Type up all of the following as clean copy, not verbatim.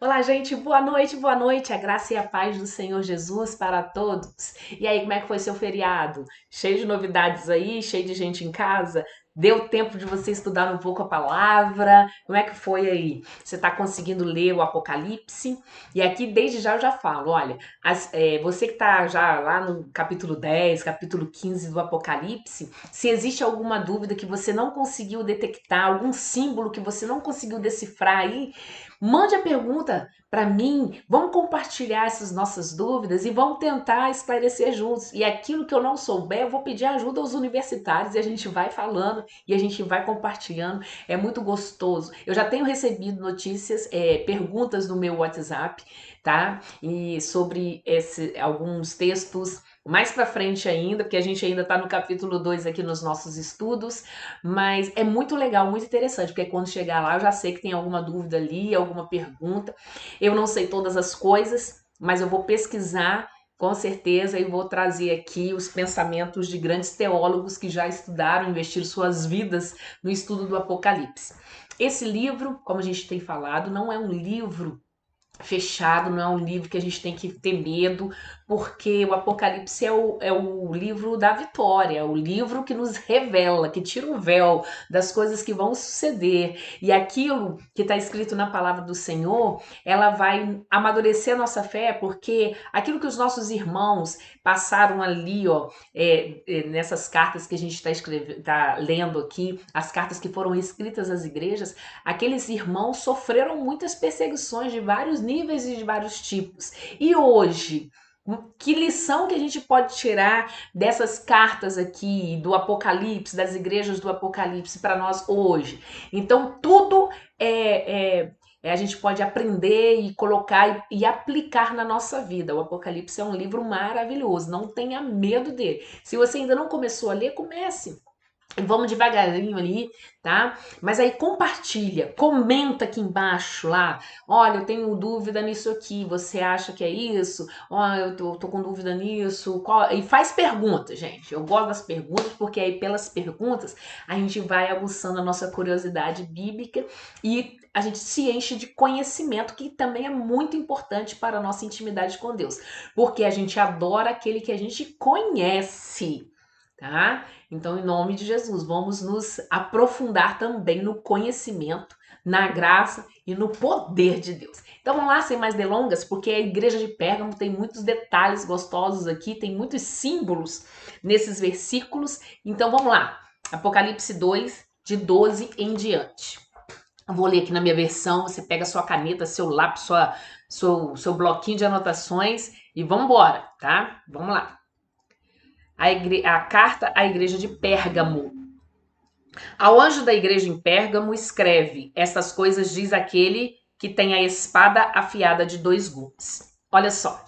Olá, gente, boa noite, a graça e a paz do Senhor Jesus para todos. E aí, como é que foi seu feriado? Cheio de novidades aí, cheio de gente em casa? Deu tempo de você estudar um pouco a palavra? Como é que foi aí? Você está conseguindo ler o Apocalipse? E aqui, desde já, eu já falo, olha, você que está já lá no capítulo 10, capítulo 15 do Apocalipse, se existe alguma dúvida que você não conseguiu detectar, algum símbolo que você não conseguiu decifrar aí, mande a pergunta para mim, vamos compartilhar essas nossas dúvidas e vamos tentar esclarecer juntos. E aquilo que eu não souber, eu vou pedir ajuda aos universitários e a gente vai falando e a gente vai compartilhando. É muito gostoso. Eu já tenho recebido notícias, perguntas no meu WhatsApp, tá? E sobre alguns textos mais para frente ainda, porque a gente ainda está no capítulo 2 aqui nos nossos estudos, mas é muito legal, muito interessante, porque quando chegar lá eu já sei que tem alguma dúvida ali, alguma pergunta. Eu não sei todas as coisas, mas eu vou pesquisar com certeza e vou trazer aqui os pensamentos de grandes teólogos que já estudaram, investiram suas vidas no estudo do Apocalipse. Esse livro, como a gente tem falado, não é um livro fechado, não é um livro que a gente tem que ter medo, porque o Apocalipse é o livro da vitória, é o livro que nos revela, que tira o véu das coisas que vão suceder. E aquilo que está escrito na palavra do Senhor, ela vai amadurecer a nossa fé, porque aquilo que os nossos irmãos passaram ali, ó, nessas cartas que a gente está lendo aqui, as cartas que foram escritas às igrejas, aqueles irmãos sofreram muitas perseguições de vários níveis e de vários tipos. E hoje, que lição que a gente pode tirar dessas cartas aqui do Apocalipse, das igrejas do Apocalipse para nós hoje? Então, tudo a gente pode aprender e colocar e aplicar na nossa vida. O Apocalipse é um livro maravilhoso, não tenha medo dele. Se você ainda não começou a ler, comece. Vamos devagarinho ali, tá? Mas aí compartilha, comenta aqui embaixo lá. Olha, eu tenho dúvida nisso aqui. Você acha que é isso? Olha, eu tô com dúvida nisso. E faz perguntas, gente. Eu gosto das perguntas porque aí pelas perguntas a gente vai aguçando a nossa curiosidade bíblica e a gente se enche de conhecimento, que também é muito importante para a nossa intimidade com Deus, porque a gente adora aquele que a gente conhece, tá? Então, em nome de Jesus, vamos nos aprofundar também no conhecimento, na graça e no poder de Deus. Então, vamos lá, sem mais delongas, porque a igreja de Pérgamo tem muitos detalhes gostosos aqui, tem muitos símbolos nesses versículos. Então, vamos lá. Apocalipse 2, de 12 em diante. Eu vou ler aqui na minha versão, você pega sua caneta, seu lápis, seu bloquinho de anotações e vamos embora, tá? Vamos lá. A carta à igreja de Pérgamo. Ao anjo da igreja em Pérgamo escreve: Estas coisas diz aquele que tem a espada afiada de dois gumes. Olha só,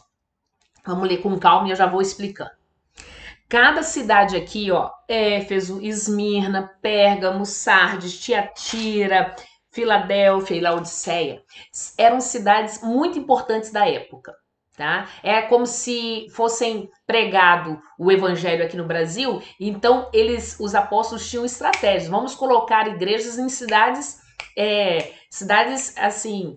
vamos ler com calma e eu já vou explicando. Cada cidade aqui, ó, Éfeso, Esmirna, Pérgamo, Sardes, Tiatira, Filadélfia e Laodiceia, eram cidades muito importantes da época. Tá? É como se fossem pregado o evangelho aqui no Brasil, então os apóstolos tinham estratégias. Vamos colocar igrejas em cidades assim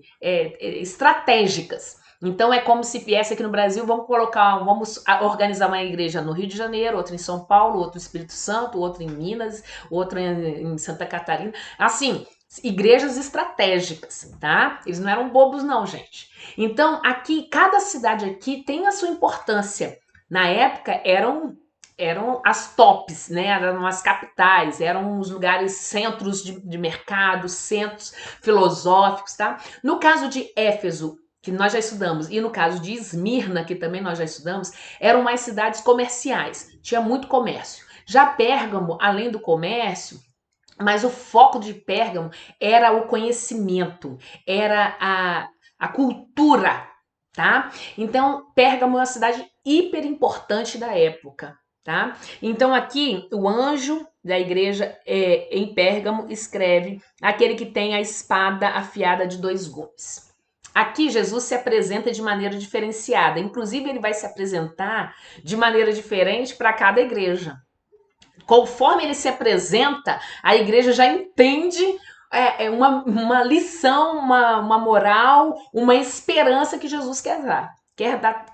estratégicas. Então é como se viesse aqui no Brasil, vamos organizar uma igreja no Rio de Janeiro, outra em São Paulo, outra no Espírito Santo, outra em Minas, outra em Santa Catarina. Assim, igrejas estratégicas, tá? Eles não eram bobos não, gente. Então, aqui, cada cidade aqui tem a sua importância. Na época, eram as tops, né? Eram as capitais, eram os lugares, centros de mercado, centros filosóficos, tá? No caso de Éfeso, que nós já estudamos, e no caso de Esmirna, que também nós já estudamos, eram mais cidades comerciais, tinha muito comércio. Já Pérgamo, além do comércio, mas o foco de Pérgamo era o conhecimento, era a cultura, tá? Então, Pérgamo é uma cidade hiper importante da época, tá? Então, aqui, o anjo da igreja em Pérgamo escreve: aquele que tem a espada afiada de dois gumes. Aqui Jesus se apresenta de maneira diferenciada, inclusive ele vai se apresentar de maneira diferente para cada igreja. Conforme ele se apresenta, a igreja já entende uma lição, uma moral, uma esperança que Jesus quer dar,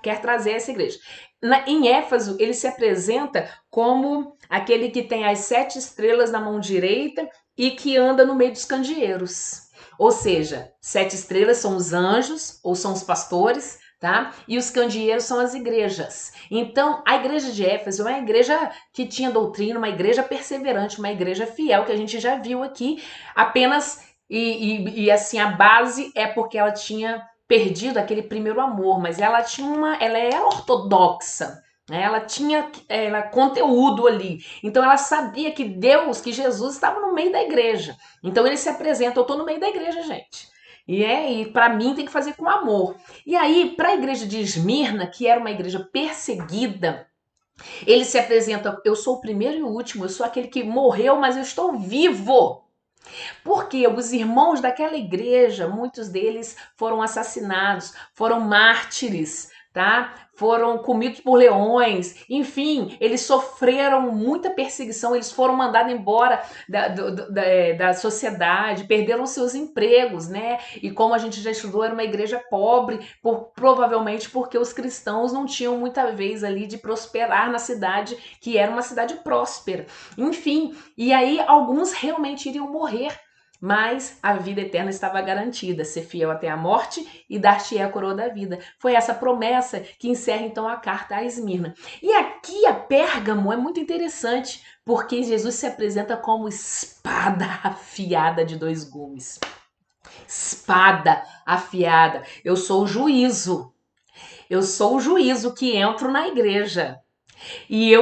quer trazer a essa igreja. Em Éfeso, ele se apresenta como aquele que tem as 7 estrelas na mão direita e que anda no meio dos candeeiros. Ou seja, 7 estrelas são os anjos ou são os pastores, tá? E os candeeiros são as igrejas. Então, a igreja de Éfeso é uma igreja que tinha doutrina, uma igreja perseverante, uma igreja fiel, que a gente já viu aqui, apenas, e assim, a base é porque ela tinha perdido aquele primeiro amor, mas ela era ortodoxa, né? Ela tinha conteúdo ali. Então ela sabia que Deus, que Jesus estava no meio da igreja. Então ele se apresenta, eu estou no meio da igreja, gente. E para mim tem que fazer com amor. E aí, para a igreja de Esmirna, que era uma igreja perseguida, ele se apresenta, eu sou o primeiro e o último, eu sou aquele que morreu, mas eu estou vivo. Porque os irmãos daquela igreja, muitos deles foram assassinados, foram mártires, tá? Foram comidos por leões, enfim, eles sofreram muita perseguição, eles foram mandados embora da sociedade, perderam seus empregos, né? E como a gente já estudou, era uma igreja pobre, provavelmente porque os cristãos não tinham muita vez ali de prosperar na cidade, que era uma cidade próspera. Enfim, e aí alguns realmente iriam morrer, mas a vida eterna estava garantida, ser fiel até a morte e dar-te a coroa da vida. Foi essa promessa que encerra então a carta a Esmirna. E aqui a Pérgamo é muito interessante, porque Jesus se apresenta como espada afiada de 2 gumes. Espada afiada. Eu sou o juízo. Eu sou o juízo que entro na igreja. E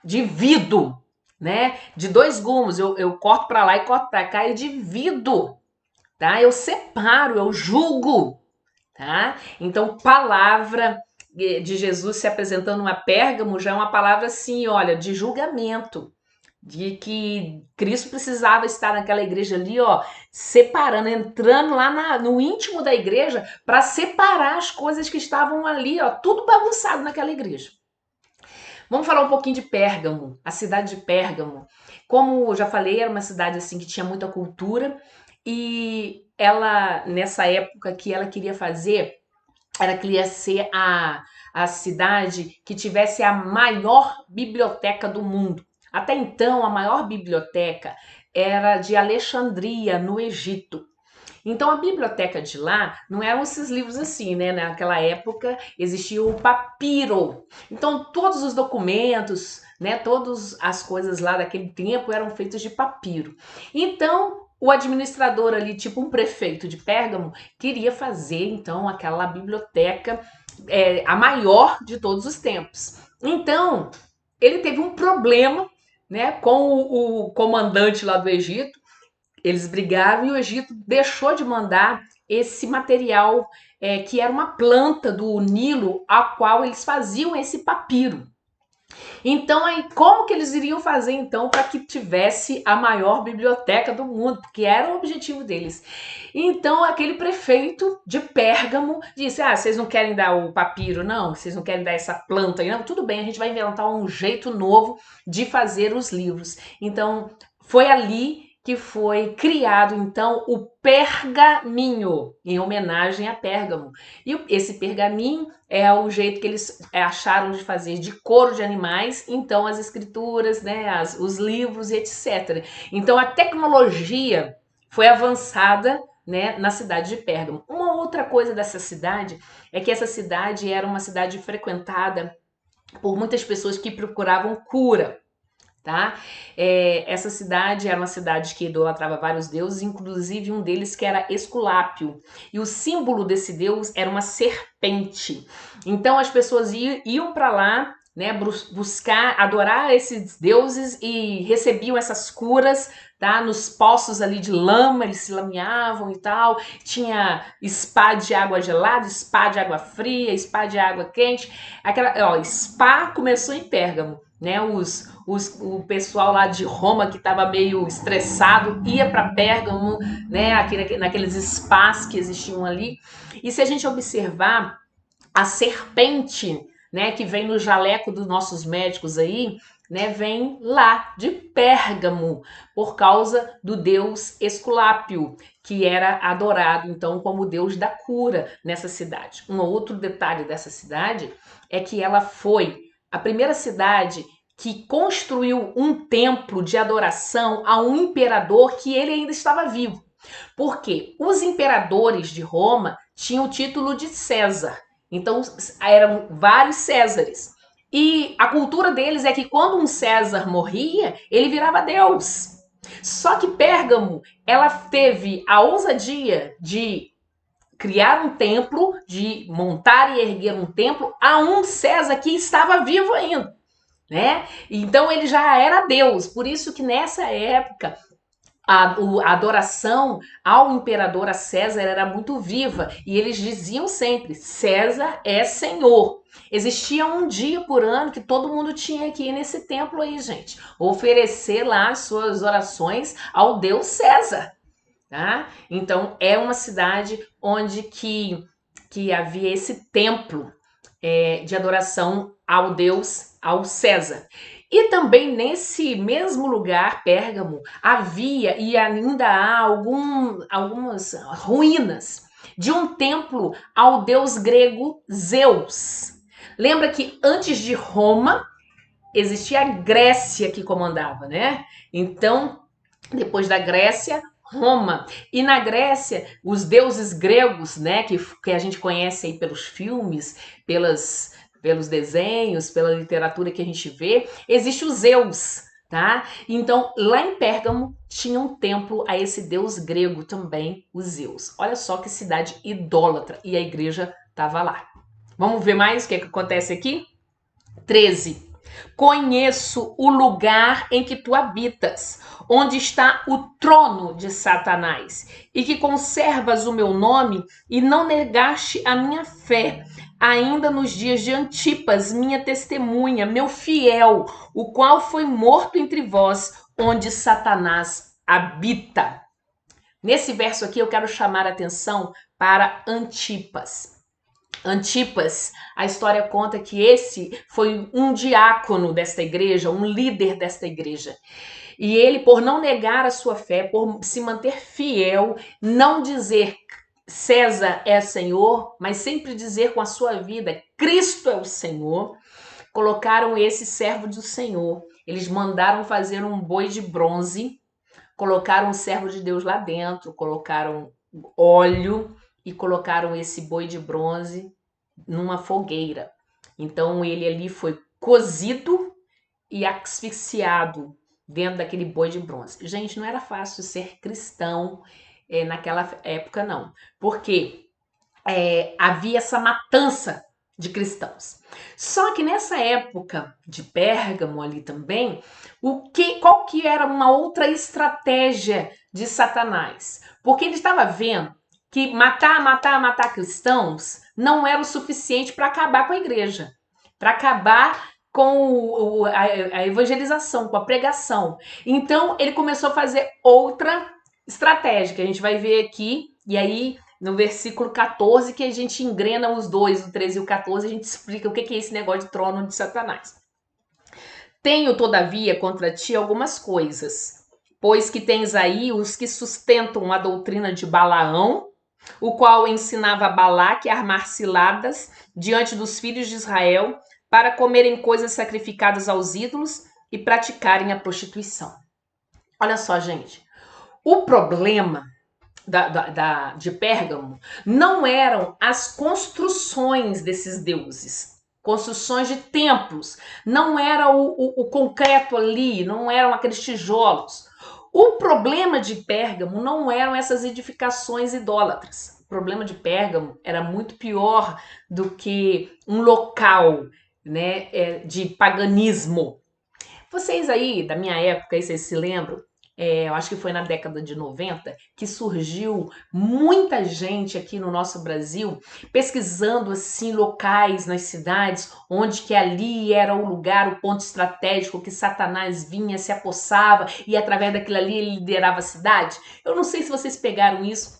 divido, né? De 2 gumes, eu corto para lá e corto para cá e divido, tá? Eu separo, eu julgo, tá? Então, palavra de Jesus se apresentando uma Pérgamo já é uma palavra assim, olha, de julgamento, de que Cristo precisava estar naquela igreja ali, ó, separando, entrando lá no íntimo da igreja para separar as coisas que estavam ali, ó, tudo bagunçado naquela igreja. Vamos falar um pouquinho de Pérgamo, a cidade de Pérgamo. Como eu já falei, era uma cidade assim que tinha muita cultura e ela, nessa época que ela queria fazer, ela queria ser a cidade que tivesse a maior biblioteca do mundo. Até então, a maior biblioteca era de Alexandria, no Egito. Então a biblioteca de lá não eram esses livros assim, né? Naquela época existia o papiro. Então todos os documentos, né? Todas as coisas lá daquele tempo eram feitos de papiro. Então o administrador ali, tipo um prefeito de Pérgamo, queria fazer então aquela biblioteca a maior de todos os tempos. Então ele teve um problema, né? Com o comandante lá do Egito. Eles brigaram e o Egito deixou de mandar esse material que era uma planta do Nilo a qual eles faziam esse papiro. Então, aí, como que eles iriam fazer então para que tivesse a maior biblioteca do mundo? Porque era o objetivo deles. Então, aquele prefeito de Pérgamo disse: Ah, vocês não querem dar o papiro, não? Vocês não querem dar essa planta aí, não? Tudo bem, a gente vai inventar um jeito novo de fazer os livros. Então, foi ali que foi criado então o pergaminho, em homenagem a Pérgamo. E esse pergaminho é o jeito que eles acharam de fazer de couro de animais, então as escrituras, né, os livros e etc. Então a tecnologia foi avançada, né, na cidade de Pérgamo. Uma outra coisa dessa cidade é que essa cidade era uma cidade frequentada por muitas pessoas que procuravam cura. Tá? Essa cidade era uma cidade que idolatrava vários deuses, inclusive um deles que era Esculápio. E o símbolo desse deus era uma serpente. Então as pessoas iam para lá, né, buscar, adorar esses deuses e recebiam essas curas, tá? Nos poços ali de lama, eles se lameavam e tal. Tinha spa de água gelada, spa de água fria, spa de água quente. Spa começou em Pérgamo, né? O pessoal lá de Roma que estava meio estressado ia para Pérgamo, né? Naqueles spas que existiam ali. E se a gente observar a serpente, né, que vem no jaleco dos nossos médicos aí, né, vem lá de Pérgamo, por causa do deus Esculápio, que era adorado então como deus da cura nessa cidade. Um outro detalhe dessa cidade é que ela foi a primeira cidade que construiu um templo de adoração a um imperador que ele ainda estava vivo. Porque os imperadores de Roma tinham o título de César. Então eram vários Césares. E a cultura deles é que quando um César morria, ele virava Deus. Só que Pérgamo, ela teve a ousadia de criar um templo, de montar e erguer um templo a um César que estava vivo ainda, né? Então ele já era Deus. Por isso que nessa época a adoração ao imperador, a César, era muito viva. E eles diziam sempre, César é Senhor. Existia um dia por ano que todo mundo tinha que ir nesse templo aí, gente. Oferecer lá as suas orações ao Deus César. Tá? Então, é uma cidade onde que havia esse templo de adoração ao Deus, ao César. E também nesse mesmo lugar, Pérgamo, havia e ainda há algumas ruínas de um templo ao deus grego Zeus. Lembra que antes de Roma existia a Grécia que comandava, né? Então, depois da Grécia, Roma. E na Grécia, os deuses gregos, né, que a gente conhece aí pelos filmes, pelos desenhos, pela literatura que a gente vê, existe o Zeus, tá? Então, lá em Pérgamo tinha um templo a esse deus grego também, o Zeus. Olha só que cidade idólatra, e a igreja estava lá. Vamos ver mais o que acontece aqui? 13. Conheço o lugar em que tu habitas, onde está o trono de Satanás, e que conservas o meu nome e não negaste a minha fé, ainda nos dias de Antipas, minha testemunha, meu fiel, o qual foi morto entre vós, onde Satanás habita. Nesse verso aqui eu quero chamar a atenção para Antipas. Antipas, a história conta que esse foi um diácono desta igreja, um líder desta igreja. E ele, por não negar a sua fé, por se manter fiel, não dizer César é Senhor, mas sempre dizer com a sua vida Cristo é o Senhor, colocaram esse servo do Senhor. Eles mandaram fazer um boi de bronze, colocaram o servo de Deus lá dentro, colocaram óleo e colocaram esse boi de bronze numa fogueira. Então ele ali foi cozido e asfixiado dentro daquele boi de bronze. Gente, não era fácil ser cristão naquela época, não. Porque havia essa matança de cristãos. Só que nessa época de Pérgamo ali também, qual que era uma outra estratégia de Satanás? Porque ele estava vendo que matar cristãos não era o suficiente para acabar com a igreja, para acabar com a evangelização, com a pregação. Então ele começou a fazer outra estratégia, que a gente vai ver aqui, e aí no versículo 14, que a gente engrena os dois, o 13 e o 14, a gente explica o que é esse negócio de trono de Satanás. Tenho, todavia, contra ti algumas coisas, pois que tens aí os que sustentam a doutrina de Balaão, o qual ensinava a Balaque a armar ciladas diante dos filhos de Israel para comerem coisas sacrificadas aos ídolos e praticarem a prostituição. Olha só, gente, o problema de Pérgamo não eram as construções desses deuses, construções de templos, não era o concreto ali, não eram aqueles tijolos. O problema de Pérgamo não eram essas edificações idólatras. O problema de Pérgamo era muito pior do que um local, né, de paganismo. Vocês aí, da minha época, aí vocês se lembram? Eu acho que foi na década de 90 que surgiu muita gente aqui no nosso Brasil pesquisando assim locais nas cidades onde que ali era o lugar, o ponto estratégico que Satanás vinha, se apossava e através daquilo ali ele liderava a cidade. Eu não sei se vocês pegaram isso,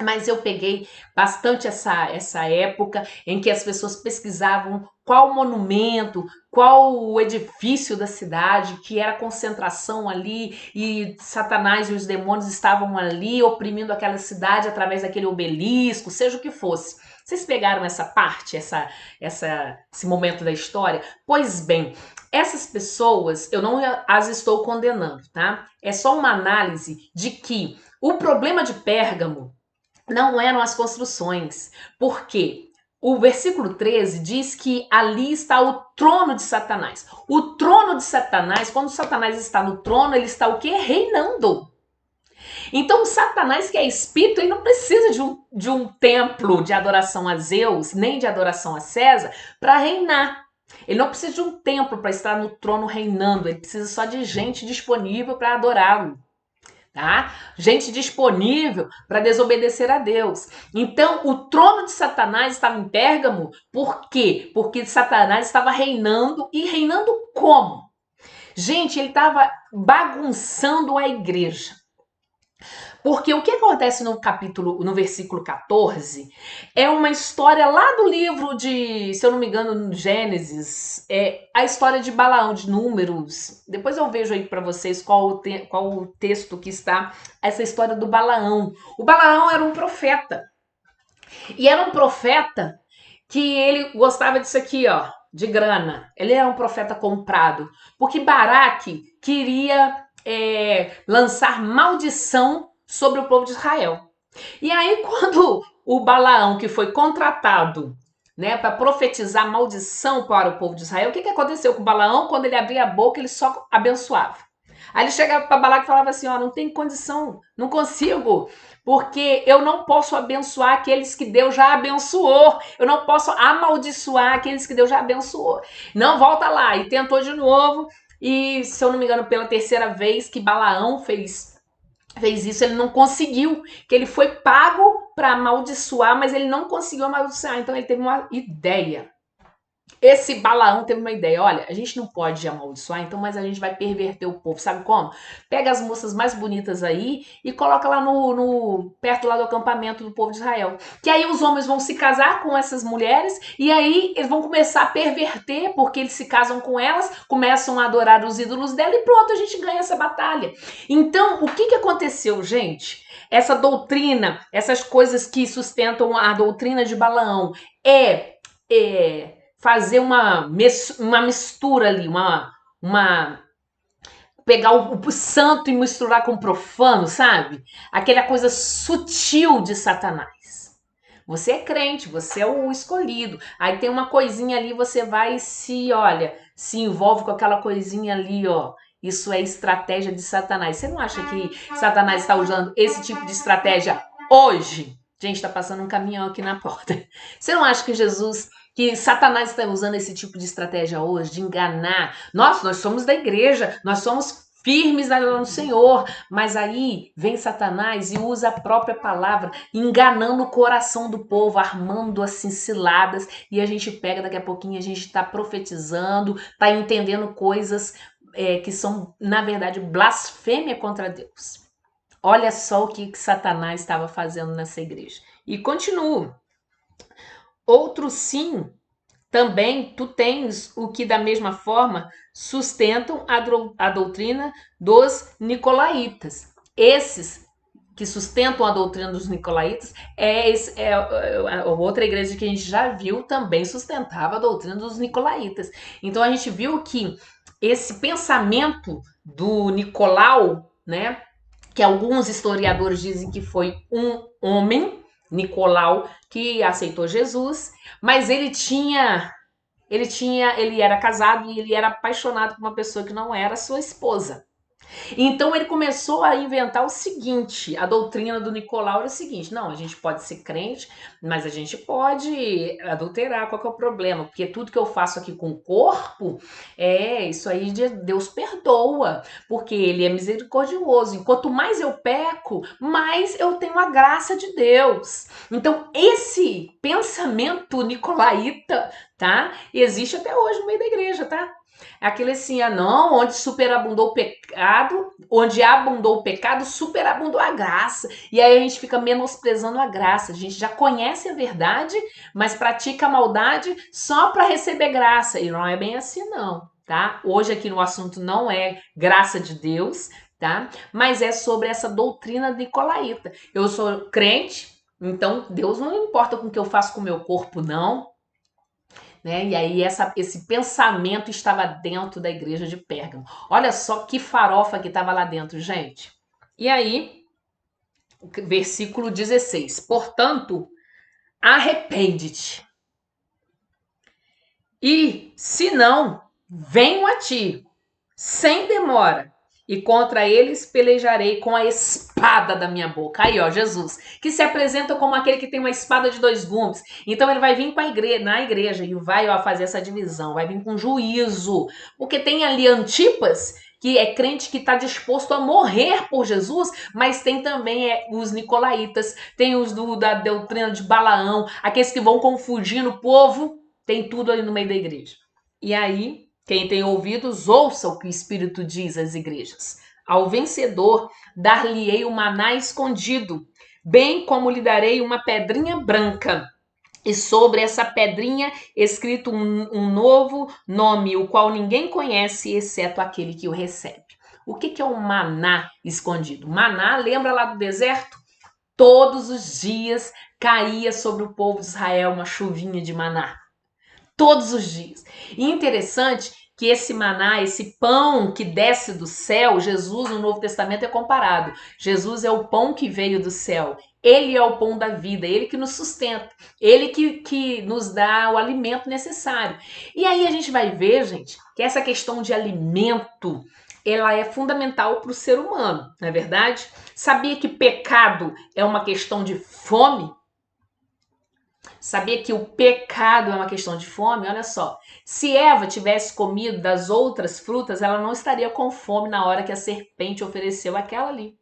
mas eu peguei bastante essa época em que as pessoas pesquisavam qual monumento, qual o edifício da cidade, que era concentração ali, e Satanás e os demônios estavam ali oprimindo aquela cidade através daquele obelisco, seja o que fosse. Vocês pegaram essa parte, esse momento da história? Pois bem, essas pessoas, eu não as estou condenando, tá? É só uma análise de que o problema de Pérgamo não eram as construções. Por quê? O versículo 13 diz que ali está o trono de Satanás. O trono de Satanás, quando Satanás está no trono, ele está o quê? Reinando. Então, Satanás, que é espírito, ele não precisa de um templo de adoração a Zeus, nem de adoração a César, para reinar. Ele não precisa de um templo para estar no trono reinando, ele precisa só de gente disponível para adorá-lo. Tá? Gente disponível para desobedecer a Deus. Então, o trono de Satanás estava em Pérgamo, por quê? Porque Satanás estava reinando, e reinando como? Gente, ele estava bagunçando a igreja. Porque o que acontece no versículo 14, é uma história lá do livro de, se eu não me engano, Gênesis, é a história de Balaão, de Números. Depois eu vejo aí para vocês qual o texto que está essa história do Balaão. O Balaão era um profeta. E era um profeta que ele gostava disso aqui, ó, de grana. Ele era um profeta comprado. Porque Baraque queria lançar maldição sobre o povo de Israel. E aí, quando o Balaão, que foi contratado, né, para profetizar maldição para o povo de Israel, o que aconteceu com o Balaão? Quando ele abria a boca, ele só abençoava. Aí ele chegava para Balaque e falava assim, ó, não tem condição, não consigo, porque eu não posso abençoar aqueles que Deus já abençoou, eu não posso amaldiçoar aqueles que Deus já abençoou. Não, volta lá. E tentou de novo, e se eu não me engano, pela terceira vez que Balaão fez isso, ele não conseguiu, que ele foi pago para amaldiçoar, mas ele não conseguiu amaldiçoar, então ele teve uma ideia. Esse Balaão teve uma ideia, olha, a gente não pode amaldiçoar, então, mas a gente vai perverter o povo, sabe como? Pega as moças mais bonitas aí e coloca lá perto lá do acampamento do povo de Israel. Que aí os homens vão se casar com essas mulheres e aí eles vão começar a perverter, porque eles se casam com elas, começam a adorar os ídolos dela e pronto, a gente ganha essa batalha. Então, o que aconteceu, gente? Essa doutrina, essas coisas que sustentam a doutrina de Balaão fazer uma mistura ali, pegar o santo e misturar com o profano, sabe? Aquela coisa sutil de Satanás. Você é crente, você é o escolhido. Aí tem uma coisinha ali, você vai e se envolve com aquela coisinha ali, ó. Isso é estratégia de Satanás. Você não acha que Satanás está usando esse tipo de estratégia hoje? Gente, tá passando um caminhão aqui na porta. Você não acha que Satanás está usando esse tipo de estratégia hoje, de enganar? Nós somos da igreja, nós somos firmes no Senhor, mas aí vem Satanás e usa a própria palavra, enganando o coração do povo, armando assim ciladas, e a gente pega daqui a pouquinho, a gente está profetizando, está entendendo coisas que são, na verdade, blasfêmia contra Deus. Olha só o que Satanás estava fazendo nessa igreja. E continua. Outro sim, também tu tens o que da mesma forma sustentam a doutrina dos nicolaítas. Esses que sustentam a doutrina dos nicolaítas outra igreja que a gente já viu também sustentava a doutrina dos nicolaítas. Então a gente viu que esse pensamento do Nicolau, né, que alguns historiadores dizem que foi um homem, Nicolau, que aceitou Jesus, mas ele era casado e ele era apaixonado por uma pessoa que não era sua esposa. Então ele começou a inventar o seguinte, a doutrina do Nicolau era o seguinte, não, a gente pode ser crente, mas a gente pode adulterar, qual que é o problema? Porque tudo que eu faço aqui com o corpo, isso aí Deus perdoa, porque ele é misericordioso, e quanto mais eu peco, mais eu tenho a graça de Deus. Então esse pensamento nicolaíta, tá? Existe até hoje no meio da igreja, tá? É aquele assim, não, onde superabundou o pecado, onde abundou o pecado, superabundou a graça. E aí a gente fica menosprezando a graça. A gente já conhece a verdade, mas pratica a maldade só para receber graça. E não é bem assim, não, tá? Hoje aqui no assunto não é graça de Deus, tá? Mas é sobre essa doutrina nicolaíta. Eu sou crente, então Deus não importa com o que eu faço com o meu corpo, não. Né? E aí esse pensamento estava dentro da igreja de Pérgamo. Olha só que farofa que estava lá dentro, gente. E aí, versículo 16. Portanto, arrepende-te. E, se não, venho a ti, sem demora, e contra eles pelejarei com a espada da minha boca. Aí, ó, Jesus, que se apresenta como aquele que tem uma espada de dois gumes. Então ele vai vir com a igreja, na igreja e vai, ó, fazer essa divisão, vai vir com juízo. Porque tem ali Antipas, que é crente que está disposto a morrer por Jesus, mas tem também os nicolaítas, tem os da doutrina de Balaão, aqueles que vão confundindo o povo, tem tudo ali no meio da igreja. E aí, quem tem ouvidos, ouça o que o Espírito diz às igrejas. Ao vencedor, dar-lhe-ei o maná escondido, bem como lhe darei uma pedrinha branca. E sobre essa pedrinha escrito um novo nome, o qual ninguém conhece, exceto aquele que o recebe. O que é um maná escondido? Maná, lembra lá do deserto? Todos os dias caía sobre o povo de Israel uma chuvinha de maná. Todos os dias. E interessante que esse maná, esse pão que desce do céu, Jesus no Novo Testamento é comparado. Jesus é o pão que veio do céu. Ele é o pão da vida, ele que nos sustenta, ele que nos dá o alimento necessário. E aí a gente vai ver, gente, que essa questão de alimento, ela é fundamental para o ser humano, não é verdade? Sabia que pecado é uma questão de fome? Sabia que o pecado é uma questão de fome? Olha só, se Eva tivesse comido das outras frutas, ela não estaria com fome na hora que a serpente ofereceu aquela ali.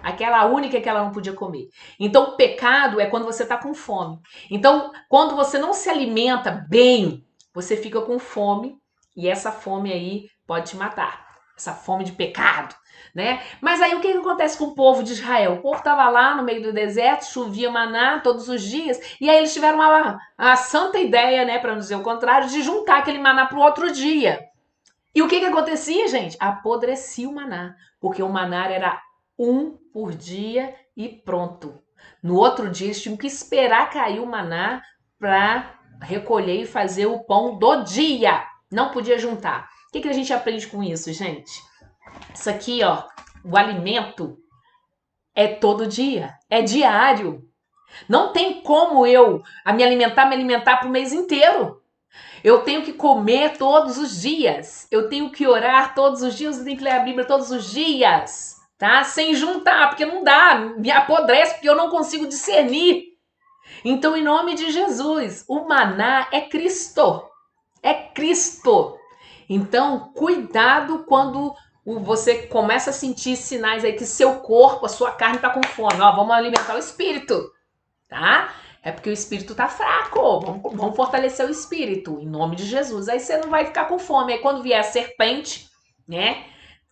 Aquela única que ela não podia comer. Então, o pecado é quando você está com fome. Então, quando você não se alimenta bem, você fica com fome e essa fome aí pode te matar. Essa fome de pecado, né? Mas aí o que acontece com o povo de Israel? O povo estava lá no meio do deserto, chovia maná todos os dias, e aí eles tiveram a santa ideia, né, para não dizer o contrário, de juntar aquele maná para o outro dia. E o que acontecia, gente? Apodrecia o maná, porque o maná era um por dia e pronto. No outro dia eles tinham que esperar cair o maná para recolher e fazer o pão do dia. Não podia juntar. O que a gente aprende com isso, gente? Isso aqui, ó, o alimento é todo dia, é diário. Não tem como eu me alimentar para o mês inteiro. Eu tenho que comer todos os dias. Eu tenho que orar todos os dias. Eu tenho que ler a Bíblia todos os dias, tá? Sem juntar, porque não dá. Me apodrece, porque eu não consigo discernir. Então, em nome de Jesus, o maná é Cristo. É Cristo. Então, cuidado quando você começa a sentir sinais aí que seu corpo, a sua carne está com fome. Ó, vamos alimentar o espírito, tá? É porque o espírito tá fraco. Vamos fortalecer o espírito, em nome de Jesus. Aí você não vai ficar com fome. Aí quando vier a serpente, né?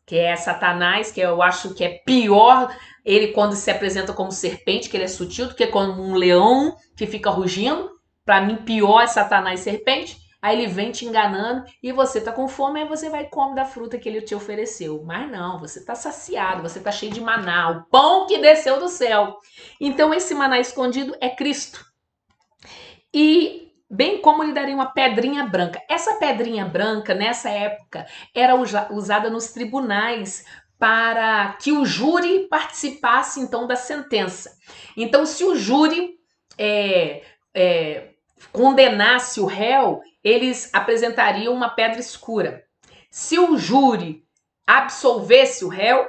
Que é Satanás, que eu acho que é pior ele quando se apresenta como serpente, que ele é sutil, do que como um leão que fica rugindo. Para mim, pior é Satanás e serpente. Aí ele vem te enganando e você tá com fome, aí você vai e come da fruta que ele te ofereceu. Mas não, você tá saciado, você tá cheio de maná, o pão que desceu do céu. Então esse maná escondido é Cristo. E bem como lhe daria uma pedrinha branca. Essa pedrinha branca, nessa época, era usada nos tribunais para que o júri participasse, então, da sentença. Então, se o júri condenasse o réu, eles apresentariam uma pedra escura. Se o júri absolvesse o réu,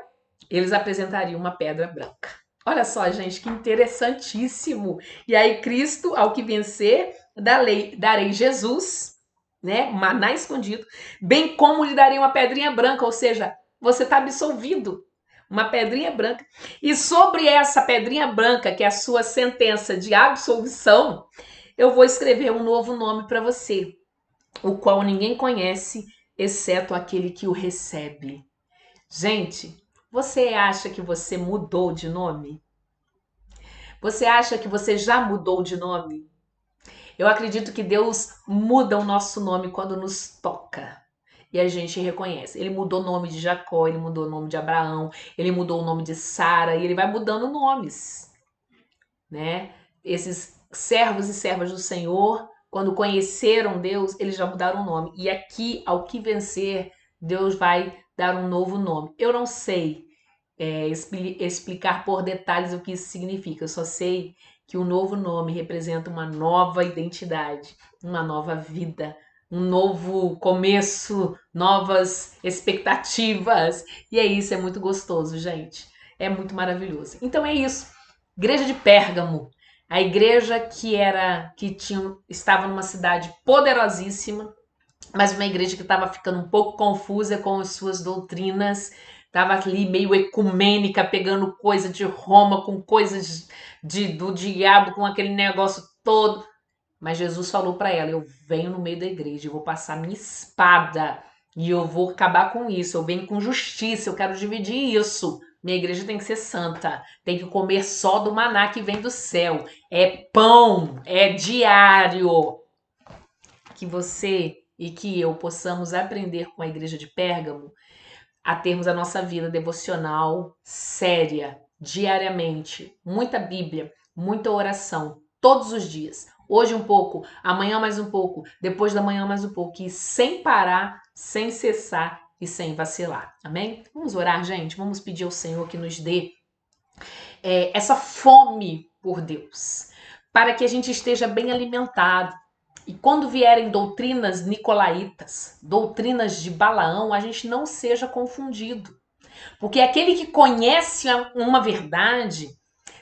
eles apresentariam uma pedra branca. Olha só, gente, que interessantíssimo. E aí, Cristo, ao que vencer, darei Jesus, né, maná escondido, bem como lhe darei uma pedrinha branca, ou seja, você está absolvido. Uma pedrinha branca. E sobre essa pedrinha branca, que é a sua sentença de absolvição, eu vou escrever um novo nome para você, o qual ninguém conhece, exceto aquele que o recebe. Gente, você acha que você mudou de nome? Você acha que você já mudou de nome? Eu acredito que Deus muda o nosso nome quando nos toca. E a gente reconhece. Ele mudou o nome de Jacó, ele mudou o nome de Abraão, ele mudou o nome de Sara, e ele vai mudando nomes, né? Esses servos e servas do Senhor, quando conheceram Deus, eles já mudaram o nome. E aqui, ao que vencer, Deus vai dar um novo nome. Eu não sei explicar por detalhes o que isso significa. Eu só sei que o novo nome representa uma nova identidade, uma nova vida, um novo começo, novas expectativas. E é isso, é muito gostoso, gente. É muito maravilhoso. Então é isso. Igreja de Pérgamo, a igreja estava numa cidade poderosíssima, mas uma igreja que estava ficando um pouco confusa com as suas doutrinas, estava ali meio ecumênica, pegando coisa de Roma com coisas do diabo, com aquele negócio todo. Mas Jesus falou para ela: eu venho no meio da igreja, eu vou passar minha espada e eu vou acabar com isso. Eu venho com justiça, eu quero dividir isso. Minha igreja tem que ser santa, tem que comer só do maná que vem do céu. É pão, é diário. Que você e que eu possamos aprender com a igreja de Pérgamo a termos a nossa vida devocional séria, diariamente, muita Bíblia, muita oração, todos os dias. Hoje um pouco, amanhã mais um pouco, depois da manhã mais um pouco, e sem parar, sem cessar e sem vacilar. Amém? Vamos orar, gente? Vamos pedir ao Senhor que nos dê essa fome por Deus, para que a gente esteja bem alimentado. E quando vierem doutrinas nicolaítas, doutrinas de Balaão, a gente não seja confundido. Porque aquele que conhece uma verdade,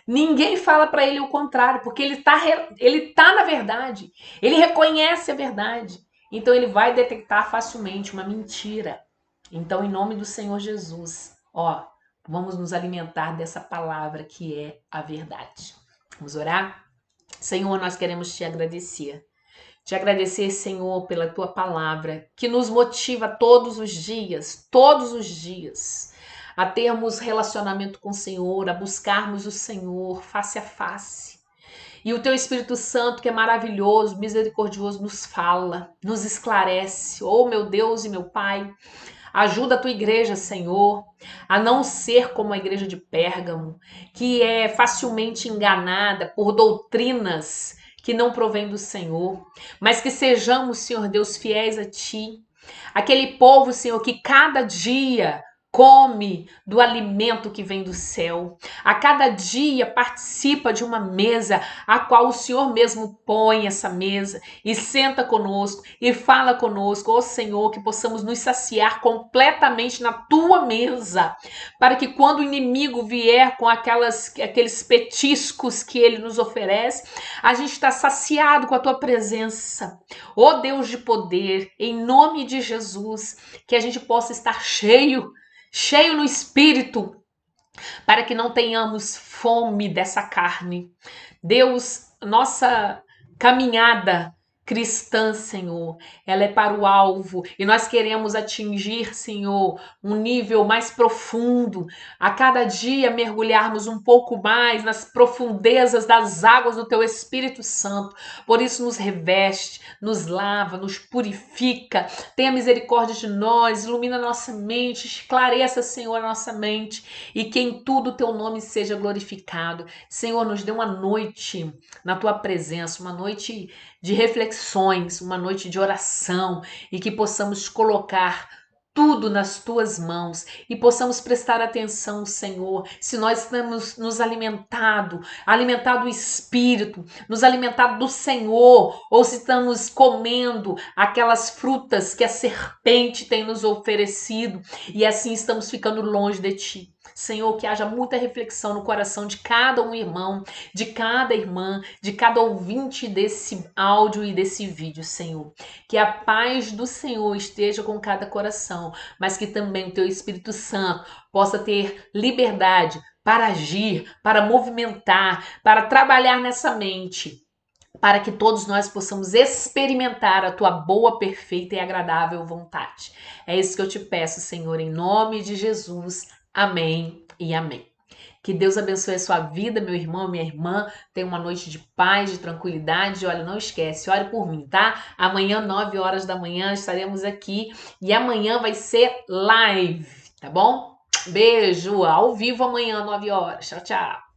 ninguém fala para ele o contrário, porque ele tá na verdade. Ele reconhece a verdade. Então ele vai detectar facilmente uma mentira. Então, em nome do Senhor Jesus, vamos nos alimentar dessa palavra que é a verdade. Vamos orar? Senhor, nós queremos te agradecer. Te agradecer, Senhor, pela tua palavra, que nos motiva todos os dias, a termos relacionamento com o Senhor, a buscarmos o Senhor face a face. E o teu Espírito Santo, que é maravilhoso, misericordioso, nos fala, nos esclarece. Oh, meu Deus e meu Pai, ajuda a tua igreja, Senhor, a não ser como a igreja de Pérgamo, que é facilmente enganada por doutrinas que não provém do Senhor, mas que sejamos, Senhor Deus, fiéis a Ti. Aquele povo, Senhor, que cada dia come do alimento que vem do céu. A cada dia participa de uma mesa a qual o Senhor mesmo põe essa mesa e senta conosco e fala conosco, ó Senhor, que possamos nos saciar completamente na tua mesa, para que quando o inimigo vier com aqueles petiscos que ele nos oferece, a gente está saciado com a tua presença. Ó Deus de poder, em nome de Jesus, que a gente possa estar cheio no espírito, para que não tenhamos fome dessa carne. Deus, nossa caminhada cristã, Senhor, ela é para o alvo e nós queremos atingir, Senhor, um nível mais profundo, a cada dia mergulharmos um pouco mais nas profundezas das águas do Teu Espírito Santo. Por isso nos reveste, nos lava, nos purifica, tenha misericórdia de nós, ilumina nossa mente, esclareça, Senhor, a nossa mente e que em tudo o Teu nome seja glorificado. Senhor, nos dê uma noite na Tua presença, uma noite de reflexões, uma noite de oração e que possamos colocar tudo nas tuas mãos e possamos prestar atenção, Senhor, se nós estamos nos alimentado o espírito, nos alimentado do Senhor, ou se estamos comendo aquelas frutas que a serpente tem nos oferecido e assim estamos ficando longe de ti. Senhor, que haja muita reflexão no coração de cada um irmão, de cada irmã, de cada ouvinte desse áudio e desse vídeo, Senhor. Que a paz do Senhor esteja com cada coração, mas que também o Teu Espírito Santo possa ter liberdade para agir, para movimentar, para trabalhar nessa mente, para que todos nós possamos experimentar a tua boa, perfeita e agradável vontade. É isso que eu te peço, Senhor, em nome de Jesus. Amém e amém. Que Deus abençoe a sua vida, meu irmão, minha irmã. Tenha uma noite de paz, de tranquilidade. Olha, não esquece, ore por mim, tá? Amanhã, 9 horas da manhã, estaremos aqui. E amanhã vai ser live, tá bom? Beijo, ao vivo amanhã, 9 horas. Tchau, tchau.